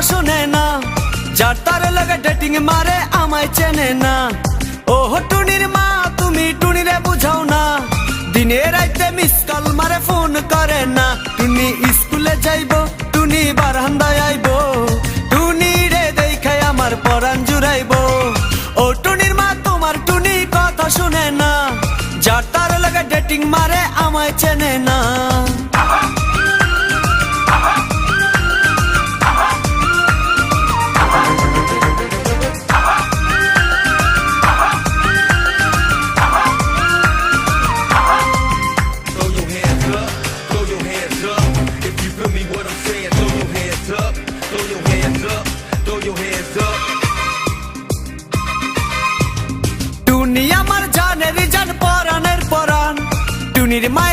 শুনে না, যার তার লাগে ডেটিং মারে আমায় চেনে না। ও টুনির মা তুমি টুনিরে বুঝাও না, দিনে রাইতে মিস কল মারে ফোন করে না। টুনি স্কুলে যাইবো, টুনি বারান্দায় আইবো, টুনি রে দেখাই আমার পরাণ জুড়াইবো। ও টুনির মা তোমার টুনি কথা শুনে না, যার তার লাগে ডেটিং মারে আমায় চেনে না।